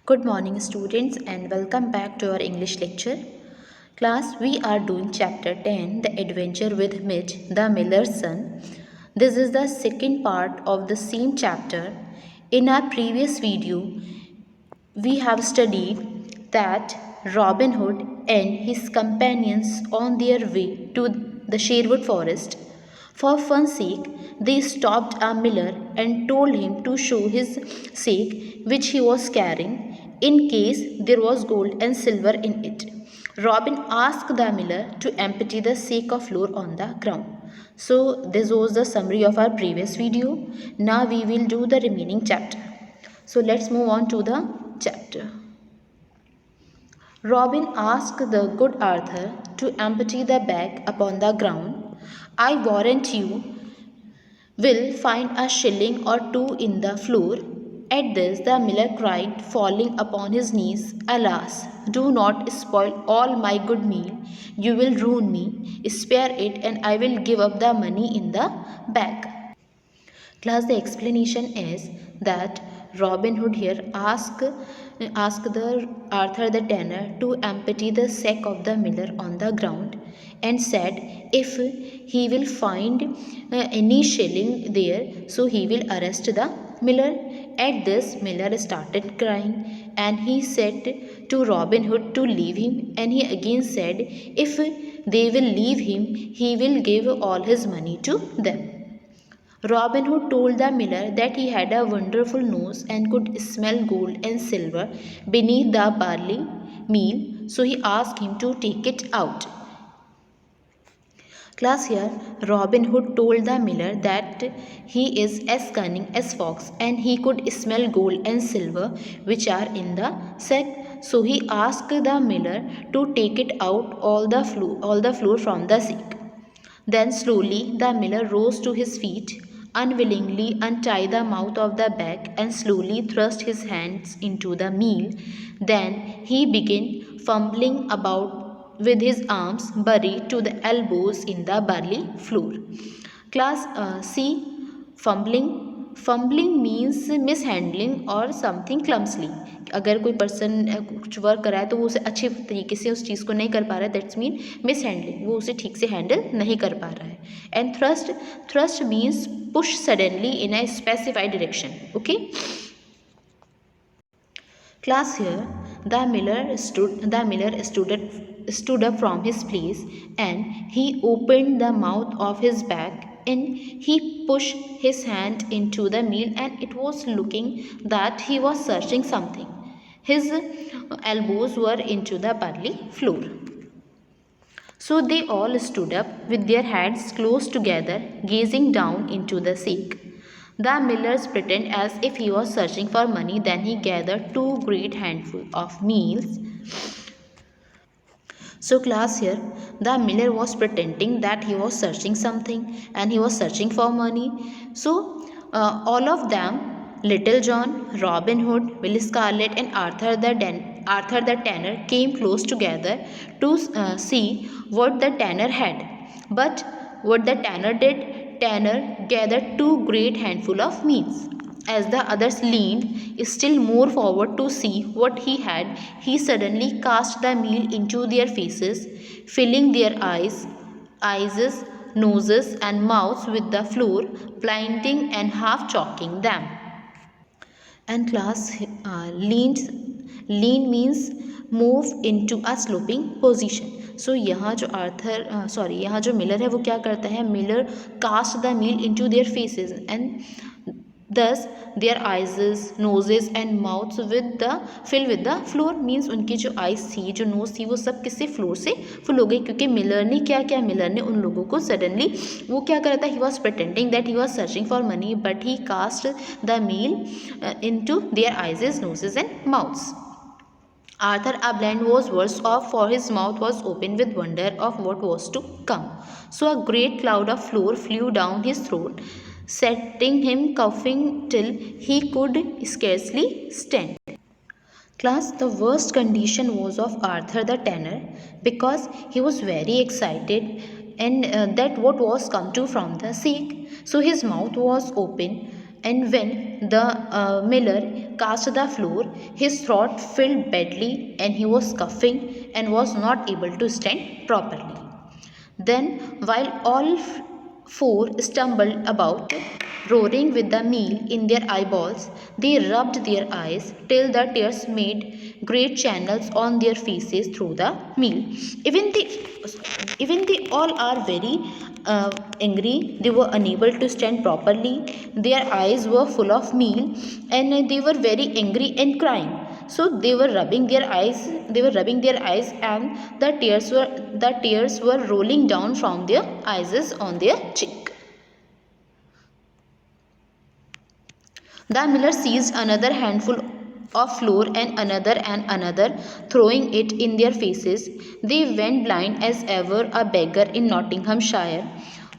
Good morning students and welcome back to our English lecture. Class, we are doing chapter 10, The Adventure with Mitch, the Miller's Son. This is the second part of the same chapter. In our previous video, we have studied that Robin Hood and his companions on their way to the Sherwood forest. For fun's sake, they stopped a miller and told him to show his sack which he was carrying in case there was gold and silver in it. Robin asked the miller to empty the sack of flour on the ground. So this was the summary of our previous video. Now we will do the remaining chapter. So let's move on to the chapter. Robin asked the good Arthur to empty the bag upon the ground. I warrant you will find a shilling or two in the floor. At this the miller cried, falling upon his knees, Alas, do not spoil all my good meal. You will ruin me. Spare it, and I will give up the money in the bag. Class, the explanation is that Robin Hood here asked the Arthur the tanner to empty the sack of the miller on the ground and said if he will find any shilling there, so he will arrest the miller. At this, Miller started crying and he said to Robin Hood to leave him, and he again said if they will leave him, he will give all his money to them. Robin Hood told the miller that he had a wonderful nose and could smell gold and silver beneath the barley meal, so he asked him to take it out. Class, here Robin Hood told the miller that he is as cunning as fox and he could smell gold and silver which are in the sack. So he asked the miller to take it out all the flour from the sack. Then slowly the miller rose to his feet, unwillingly untied the mouth of the bag and slowly thrust his hands into the meal. Then he began fumbling about with his arms buried to the elbows in the barley floor. Class, C. Fumbling means mishandling or something clumsily. अगर कोई person कुछ work कर रहा है तो वो उसे अच्छे तरीके से उस चीज़ को नहीं कर पा रहा है, दैट्स मीन मिस हैंडलिंग, वो उसे ठीक से हैंडल नहीं कर पा रहा है. And thrust means push suddenly in a specified direction. Okay class, here the miller stood up from his place and he opened the mouth of his bag and he pushed his hand into the meal, and it was looking that he was searching something. His elbows were into the barley floor. So they all stood up with their heads close together, gazing down into the sack. The millers pretended as if he was searching for money. Then he gathered two great handfuls of meals. So class, here the miller was pretending that he was searching something and he was searching for money. So all of them, Little John, Robin Hood, Will Scarlet and Arthur the tanner came close together to see what the tanner had. But what the tanner did, Tanner gathered two great handful of meals. As the others leaned still more forward to see what he had, he suddenly cast the meal into their faces, filling their eyes, noses, and mouths with the flour, blinding and half choking them. And class, lean means move into a sloping position. सो यहाँ जो यहाँ जो Miller है वो क्या करता है, Miller cast the meal into their faces and dust their eyes, noses and mouths fill with the flour. Means उनकी जो आइज़ थी, जो नोज थी, वो सब किससे, फ्लोर से फुल हो गई. क्योंकि मिलर ने क्या मिलर ने उन लोगों को सडनली वो क्या कर रहा था, he was pretending that he was searching for money, but he cast the meal into their eyes, noses and mouths. Arthur a Bland was worse off, for his mouth was open with wonder of what was to come. So a great cloud of flour flew down his throat, setting him coughing till he could scarcely stand. Class, the worst condition was of Arthur the tanner, because he was very excited and that what was come to from the sack. So his mouth was open, and when the miller cast the floor, his throat filled badly and he was coughing and was not able to stand properly. Then, while all four stumbled about, roaring with the meal in their eyeballs, they rubbed their eyes till the tears made great channels on their faces through the meal. Even they, even they all are very angry. They were unable to stand properly. Their eyes were full of meal, and they were very angry and crying. So they were rubbing their eyes. They were rubbing their eyes, and the tears were rolling down from their eyes on their cheek. The miller seized another handful of flour and another, throwing it in their faces. They went blind as ever a beggar in Nottinghamshire,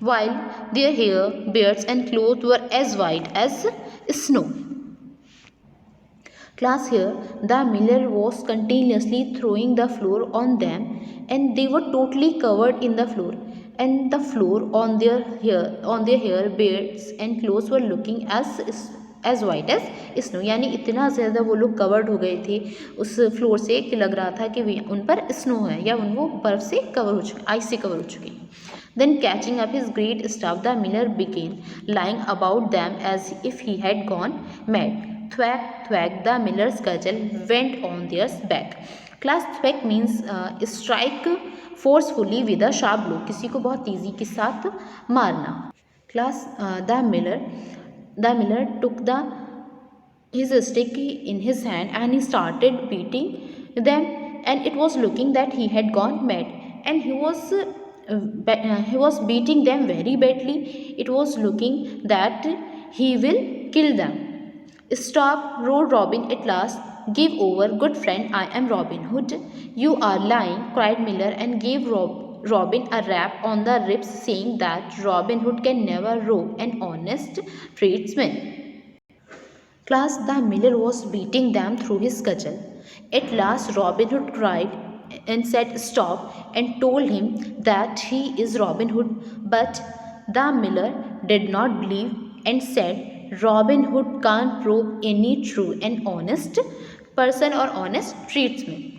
while their hair, beards, and clothes were as white as snow. Class, here the miller was continuously throwing the flour on them, and they were totally covered in the flour, and the flour on their hair, beards, and clothes were looking as white as snow. यानी इतना ज़्यादा वो लोग covered हो गए थे उस floor से कि लग रहा था कि उन पर स्नो है या वो बर्फ़ से कवर हो चुके, आइस से कवर हो चुके हैं. Then catching up his great staff, the miller began lying about them as if he had gone mad. Thwack, thwack, the miller's cudgel went on their back. Class, thwack means strike forcefully with a sharp blow. किसी को बहुत तेज़ी के साथ मारना. Class, the miller took his stick in his hand and he started beating them, and it was looking that he had gone mad, and he was beating them very badly. It was looking that he will kill them. Stop, roared Robin at last. Give over, good friend, I am Robin Hood. You are lying, cried Miller, and gave Robin a rap on the ribs, saying that Robin Hood can never rob an honest tradesman. Class, the miller was beating them through his cudgel. At last Robin Hood cried and said stop, and told him that he is Robin Hood. But the miller did not believe and said Robin Hood can't rob any true and honest person or honest tradesman.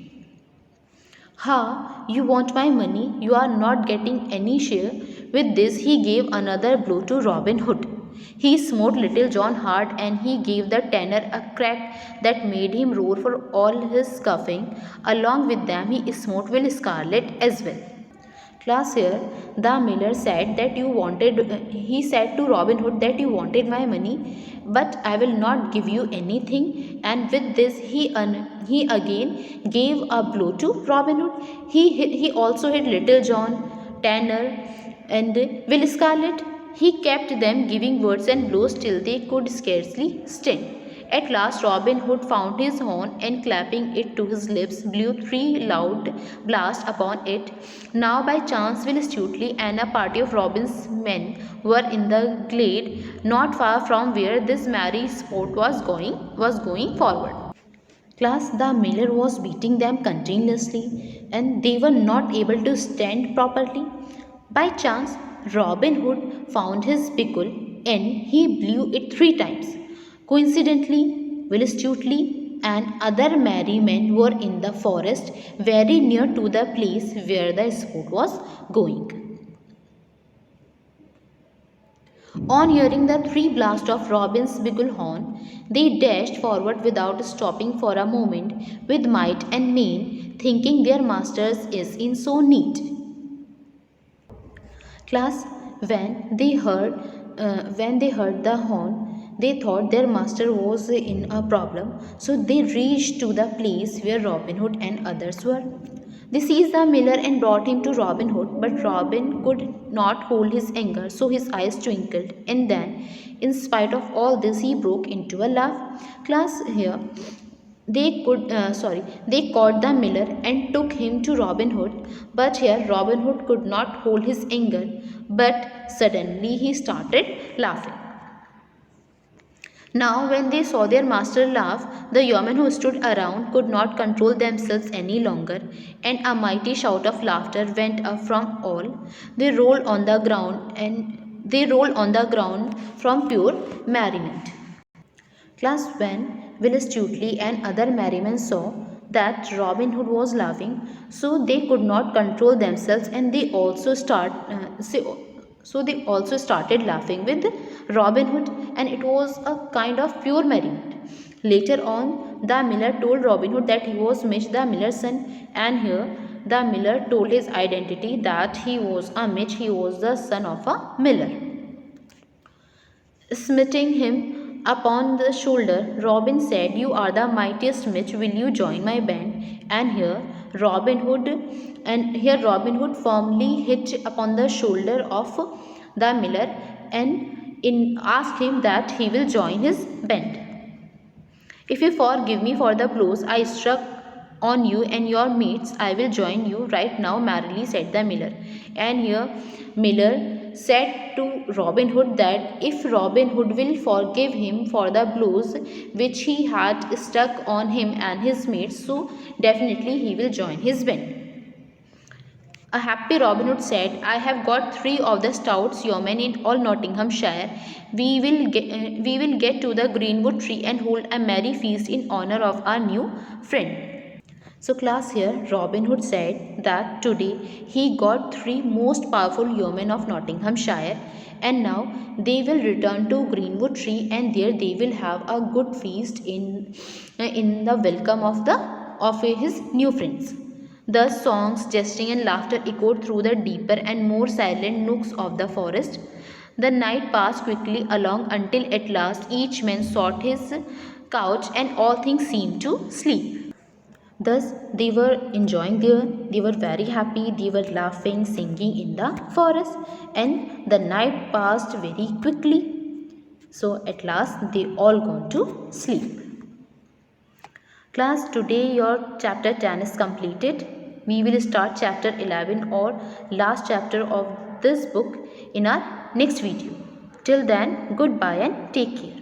Ha, you want my money? You are not getting any share. With this he gave another blow to Robin Hood. He smote Little John hard, and he gave the tanner a crack that made him roar for all his scoffing. Along with them he smote Will Scarlet as well. Class, here the miller said he said to Robin Hood that you wanted my money, but I will not give you anything. And with this he again gave a blow to Robin Hood. He also hit Little John, Tanner, and Will Scarlet. He kept them giving words and blows till they could scarcely stand. At last Robin Hood found his horn, and clapping it to his lips blew 3 loud blasts upon it. Now by chance Will Stutely and a party of Robin's men were in the glade not far from where this merry sport was going forward. Class, the miller was beating them continuously, and they were not able to stand properly. By chance Robin Hood found his pickle, and he blew it 3 times. Coincidentally, Will Stutely and other merry men were in the forest very near to the place where the sport was going. On hearing the 3 blasts of Robin's bugle horn, they dashed forward without stopping for a moment, with might and main, thinking their masters is in so need. Class, when they heard the horn, they thought their master was in a problem, so they reached to the place where Robin Hood and others were. They seized the miller and brought him to Robin Hood, but Robin could not hold his anger, so his eyes twinkled, and then, in spite of all this, he broke into a laugh. Class, here they caught the miller and took him to Robin Hood, but here Robin Hood could not hold his anger, but suddenly he started laughing. Now when they saw their master laugh, the yeomen who stood around could not control themselves any longer, and a mighty shout of laughter went up from all. They rolled on the ground from pure merriment. Class, when Will Stutely and other merrymen saw that Robin Hood was laughing, so they could not control themselves, and so they also started laughing with Robin Hood, and it was a kind of pure merriment. Later on, the miller told Robin Hood that he was Mitch the miller's son, and here the miller told his identity that he was a Mitch, he was the son of a miller. Smiting him upon the shoulder, Robin said, "You are the mightiest Mitch, will you join my band?" And here Robin Hood firmly hit upon the shoulder of the miller and asked him that he will join his band. "If you forgive me for the blows I struck on you and your mates, I will join you right now merrily," said the miller. And here Miller said to Robin Hood that if Robin Hood will forgive him for the blows which he had struck on him and his mates, so definitely he will join his band. A happy Robin Hood said, "I have got 3 of the stout yeomen in all Nottinghamshire. We will get to the greenwood tree and hold a merry feast in honour of our new friend." So class, here Robin Hood said that today he got 3 most powerful yeomen of Nottinghamshire, and now they will return to greenwood tree, and there they will have a good feast in the welcome of his new friends. Thus songs, jesting and laughter echoed through the deeper and more silent nooks of the forest. The night passed quickly along until at last each man sought his couch and all things seemed to sleep. Thus they were enjoying there, they were very happy, they were laughing, singing in the forest, and the night passed very quickly. So at last they all gone to sleep. Class, today your chapter 10 is completed. We will start chapter 11 or last chapter of this book in our next video. Till then, goodbye and take care.